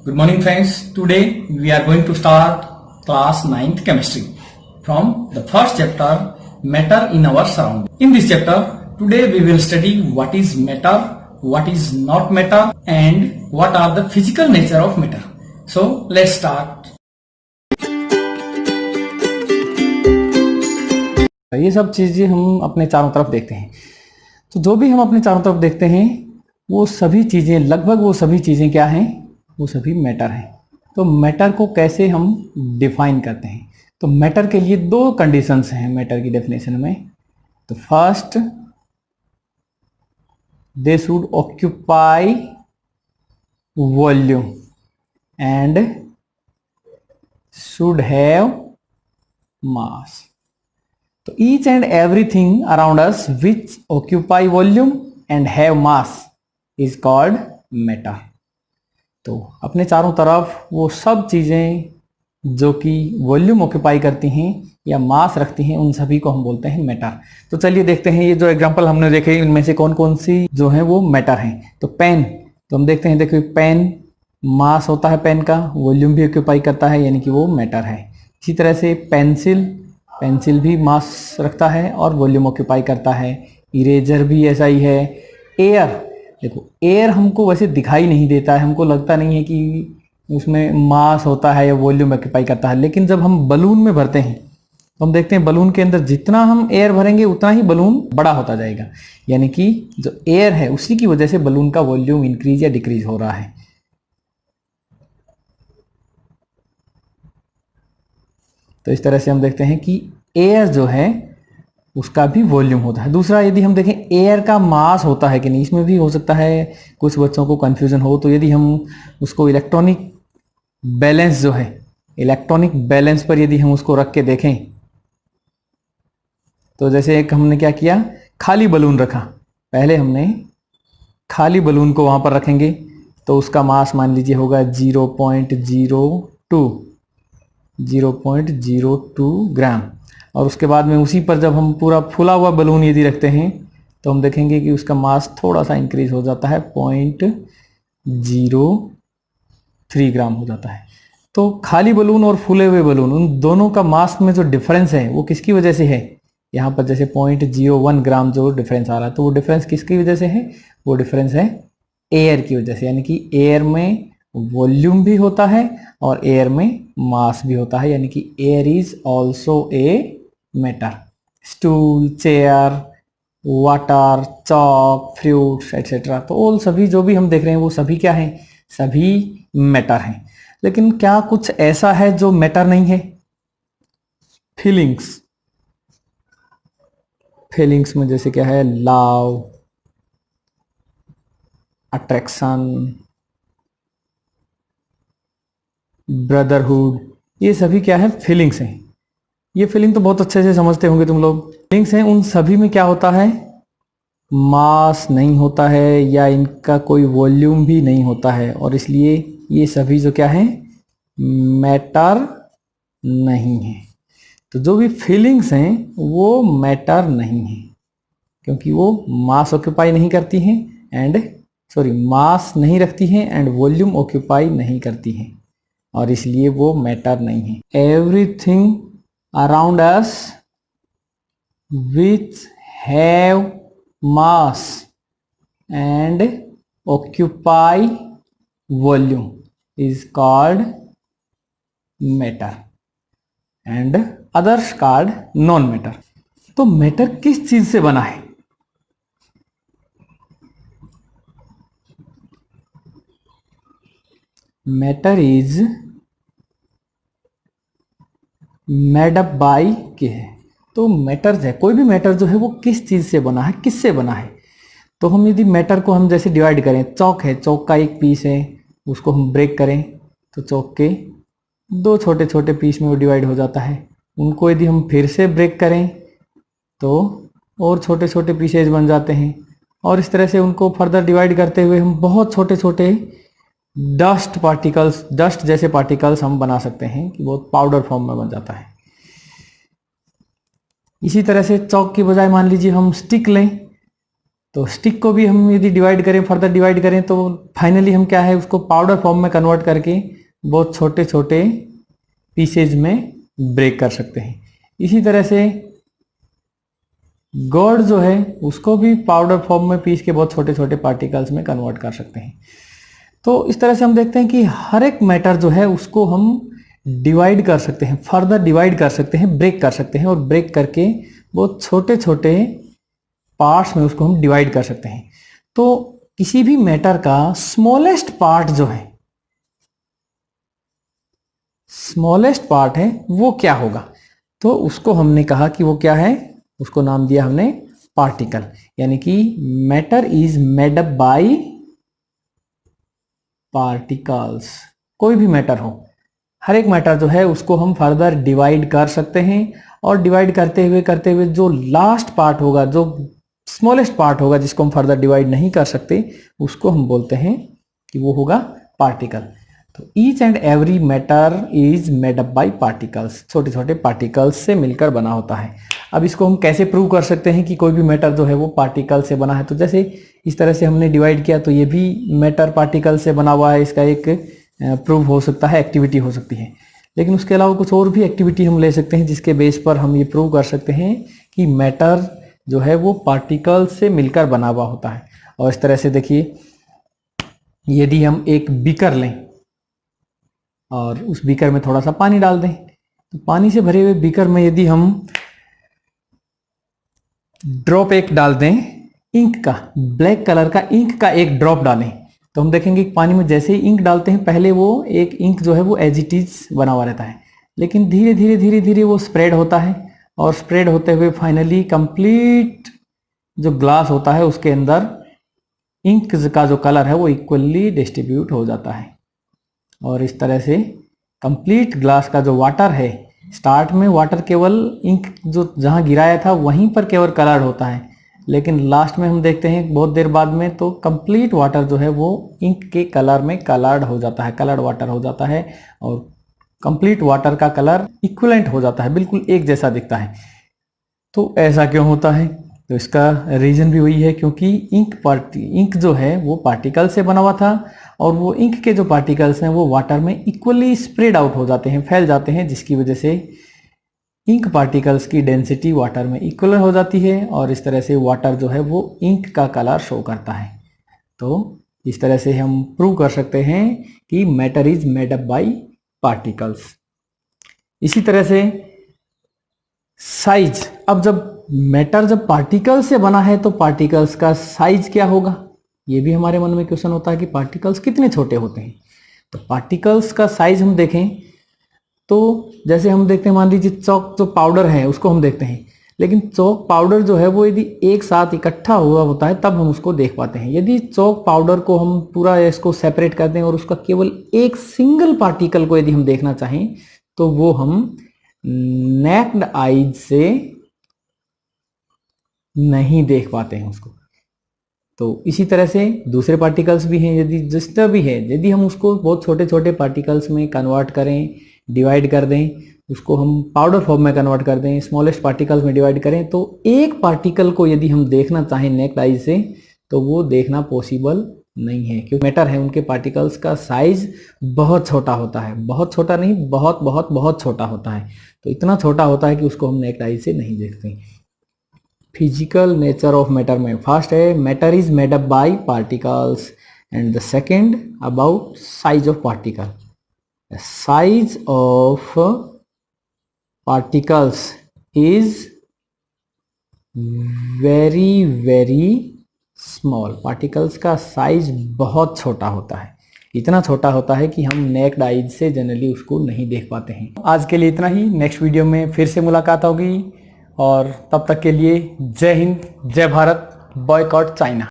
Good morning friends. Today we are going to start class 9th chemistry from the first chapter, matter in our surrounding. In this chapter today we will study what is matter, what is not matter and what are the physical nature of matter. So let's start. ये सब चीजें हम अपने चारों तरफ देखते हैं। तो जो भी हम अपने चारों तरफ देखते हैं वो सभी चीजें, लगभग वो सभी चीजें क्या हैं, वो सभी मैटर हैं। तो मैटर को कैसे हम डिफाइन करते हैं? तो मैटर के लिए दो कंडीशंस हैं मैटर की डेफिनेशन में। तो first, they should occupy volume and should have मास। तो each and everything around us which occupy volume and have mass is called matter. तो अपने चारों तरफ वो सब चीजें जो कि वॉल्यूम ऑक्यूपाई करती हैं या मास रखती हैं, उन सभी को हम बोलते हैं मैटर। तो चलिए देखते हैं, ये जो एग्जांपल हमने देखे इनमें से कौन कौन सी जो है वो मैटर हैं। तो पेन, तो हम देखते हैं, देखिए पेन मास होता है, पेन का वॉल्यूम भी ऑक्यूपाई करता है, यानी कि वो मैटर है। इसी तरह से पेंसिल, पेंसिल भी मास रखता है और वॉल्यूम ऑक्यूपाई करता है। इरेजर भी ऐसा ही है। एयर, देखो एयर हमको वैसे दिखाई नहीं देता है, हमको लगता नहीं है कि उसमें मास होता है या वॉल्यूम ऑक्यूपाई करता है, लेकिन जब हम बलून में भरते हैं तो हम देखते हैं बलून के अंदर जितना हम एयर भरेंगे उतना ही बलून बड़ा होता जाएगा, यानी कि जो एयर है उसी की वजह से बलून का वॉल्यूम इंक्रीज या डिक्रीज हो रहा है। तो इस तरह से हम देखते हैं कि एयर जो है उसका भी वॉल्यूम होता है। दूसरा, यदि हम देखें एयर का मास होता है कि नहीं, इसमें भी हो सकता है कुछ बच्चों को कंफ्यूजन हो। तो यदि हम उसको इलेक्ट्रॉनिक बैलेंस जो है, इलेक्ट्रॉनिक बैलेंस पर यदि हम उसको रख के देखें, तो जैसे एक हमने क्या किया, खाली बलून रखा, पहले हमने खाली बलून को वहां पर रखेंगे तो उसका मास मान लीजिए होगा 0.02 ग्राम। और उसके बाद में उसी पर जब हम पूरा फुला हुआ बलून यदि रखते हैं तो हम देखेंगे कि उसका मास थोड़ा सा इंक्रीज हो जाता है, 0.03 ग्राम हो जाता है। तो खाली बलून और फूले हुए बलून, उन दोनों का मास में जो डिफरेंस है वो किसकी वजह से है? यहाँ पर जैसे 0.01 ग्राम जो डिफरेंस आ रहा है, तो वो डिफरेंस किसकी वजह से है? वो डिफरेंस है एयर की वजह से, यानी कि एयर में वॉल्यूम भी होता है और एयर में मास भी होता है, यानी कि air is also a matter. Stool, chair, water, chalk, fruits etcetera, तो ऑल सभी जो भी हम देख रहे हैं वो सभी क्या हैं? सभी मैटर हैं। लेकिन क्या कुछ ऐसा है जो मैटर नहीं है? फीलिंग्स, फीलिंग्स में जैसे क्या है, लव, अट्रैक्शन, ब्रदरहुड, ये सभी क्या है? फीलिंग्स हैं। ये फीलिंग तो बहुत अच्छे से समझते होंगे तुम लोग। फीलिंग्स हैं, उन सभी में क्या होता है? मास नहीं होता है या इनका कोई वॉल्यूम भी नहीं होता है, और इसलिए ये सभी जो क्या है? मैटर नहीं है। तो जो भी फीलिंग्स हैं वो मैटर नहीं है, क्योंकि वो मास ऑक्यूपाई नहीं करती हैं मास नहीं रखती हैं एंड वॉल्यूम ऑक्यूपाई नहीं करती हैं, और इसलिए वो मैटर नहीं है। Everything around us which have mass and occupy volume is called matter and others called non matter. तो मैटर किस चीज से बना है? Matter is made up by के है। तो मैटर है, कोई भी मैटर जो है वो किस चीज से बना है, किससे बना है? तो हम यदि मैटर को हम जैसे डिवाइड करें, चौक है, चौक का एक पीस है, उसको हम ब्रेक करें तो चौक के दो छोटे छोटे पीस में वो डिवाइड हो जाता है। उनको यदि हम फिर से ब्रेक करें तो और छोटे छोटे पीसेज बन जाते हैं, और इस तरह से उनको फर्दर डिवाइड करते हुए हम बहुत छोटे छोटे डस्ट पार्टिकल्स, डस्ट जैसे पार्टिकल्स हम बना सकते हैं कि बहुत पाउडर फॉर्म में बन जाता है। इसी तरह से चौक की बजाय मान लीजिए हम स्टिक लें तो स्टिक को भी हम यदि डिवाइड करें, फर्दर डिवाइड करें, तो फाइनली हम क्या है उसको पाउडर फॉर्म में कन्वर्ट करके बहुत छोटे छोटे पीसेज में ब्रेक कर सकते हैं। इसी तरह से गॉड जो है उसको भी पाउडर फॉर्म में पीस के बहुत छोटे छोटे पार्टिकल्स में कन्वर्ट कर सकते हैं। तो इस तरह से हम देखते हैं कि हर एक मैटर जो है उसको हम डिवाइड कर सकते हैं, फर्दर डिवाइड कर सकते हैं, ब्रेक कर सकते हैं, और ब्रेक करके बहुत छोटे छोटे पार्ट्स में उसको हम डिवाइड कर सकते हैं। तो किसी भी मैटर का स्मॉलेस्ट पार्ट जो है, स्मॉलेस्ट पार्ट है, वो क्या होगा? तो उसको हमने कहा कि वो क्या है, उसको नाम दिया हमने पार्टिकल। यानी कि matter is made up by particles. कोई भी मैटर हो, हर एक मैटर जो है उसको हम फर्दर डिवाइड कर सकते हैं, और डिवाइड करते हुए जो लास्ट पार्ट होगा, जो स्मॉलेस्ट पार्ट होगा जिसको हम फर्दर डिवाइड नहीं कर सकते, उसको हम बोलते हैं कि वो होगा पार्टिकल। तो each and every matter is made up by particles. छोटे छोटे पार्टिकल्स से मिलकर बना होता है। अब इसको हम कैसे प्रूव कर सकते हैं कि कोई भी मैटर जो है वो पार्टिकल से बना है? तो जैसे इस तरह से हमने डिवाइड किया, तो ये भी मैटर पार्टिकल से बना हुआ है, इसका एक प्रूव हो सकता है, एक्टिविटी हो सकती है। लेकिन उसके अलावा कुछ और भी एक्टिविटी हम ले सकते हैं जिसके बेस पर हम ये प्रूव कर सकते हैं कि मैटर जो है वो पार्टिकल से मिलकर बना हुआ होता है। और इस तरह से देखिए, यदि हम एक बीकर लें और उस बीकर में थोड़ा सा पानी डाल दें, तो पानी से भरे हुए बीकर में यदि हम ड्रॉप एक डाल दें इंक का, ब्लैक कलर का इंक का एक ड्रॉप डालें, तो हम देखेंगे कि पानी में जैसे ही इंक डालते हैं, पहले वो एक इंक जो है वो एज इट इज बना हुआ रहता है, लेकिन धीरे धीरे धीरे धीरे वो स्प्रेड होता है, और स्प्रेड होते हुए फाइनली कंप्लीट जो ग्लास होता है उसके अंदर इंक का जो कलर है वो इक्वली डिस्ट्रीब्यूट हो जाता है। और इस तरह से कंप्लीट ग्लास का जो वाटर है, स्टार्ट में वाटर केवल इंक जो जहाँ गिराया था वहीं पर केवल कलर्ड होता है, लेकिन लास्ट में हम देखते हैं बहुत देर बाद में तो कंप्लीट वाटर जो है वो इंक के कलर में कलर्ड हो जाता है, कलर्ड वाटर हो जाता है, और कंप्लीट वाटर का कलर इक्विवेलेंट हो जाता है, बिल्कुल एक जैसा दिखता है। तो ऐसा क्यों होता है? तो इसका रीजन भी वही है, क्योंकि इंक जो है वो पार्टिकल से बना हुआ था, और वो इंक के जो पार्टिकल्स हैं वो वाटर में इक्वली स्प्रेड आउट हो जाते हैं, फैल जाते हैं, जिसकी वजह से इंक पार्टिकल्स की डेंसिटी वाटर में इक्वल हो जाती है, और इस तरह से वाटर जो है वो इंक का कलर शो करता है। तो इस तरह से हम प्रूव कर सकते हैं कि matter is made up by particles. इसी तरह से साइज, अब जब मैटर जब पार्टिकल से बना है तो पार्टिकल्स का साइज क्या होगा? ये भी हमारे मन में क्वेश्चन होता है कि पार्टिकल्स कितने छोटे होते हैं। तो पार्टिकल्स का साइज हम देखें तो जैसे हम देखते हैं, मान लीजिए चॉक जो पाउडर है उसको हम देखते हैं, लेकिन चॉक पाउडर जो है वो यदि एक साथ इकट्ठा हुआ होता है तब हम उसको देख पाते हैं। यदि चॉक पाउडर को हम पूरा इसको सेपरेट कर दें और उसका केवल एक सिंगल पार्टिकल को यदि हम देखना चाहें, तो वो हम नेक्ड आईज से नहीं देख पाते हैं उसको। तो इसी तरह से दूसरे पार्टिकल्स भी हैं, यदि जितना भी है, यदि हम उसको बहुत छोटे छोटे पार्टिकल्स में कन्वर्ट करें, डिवाइड कर दें, उसको हम पाउडर फॉर्म में कन्वर्ट कर दें, स्मॉलेस्ट पार्टिकल्स में डिवाइड करें, तो एक पार्टिकल को यदि हम देखना चाहें नेक्ड आई से, तो वो देखना पॉसिबल नहीं है, क्योंकि मैटर है उनके पार्टिकल्स का साइज बहुत छोटा होता है, बहुत छोटा नहीं, बहुत बहुत बहुत छोटा होता है। तो इतना छोटा होता है कि उसको हम नेक्ड आई से नहीं देखते। फिजिकल नेचर ऑफ मैटर में फर्स्ट है matter is made up by particles, and the second about size of particle. Size of particles is very very small. Particles का साइज बहुत छोटा होता है, इतना छोटा होता है कि हम नेक्ड आइज से जनरली उसको नहीं देख पाते हैं। आज के लिए इतना ही, नेक्स्ट वीडियो में फिर से मुलाकात होगी, और तब तक के लिए जय हिंद, जय भारत, बॉयकॉट चाइना।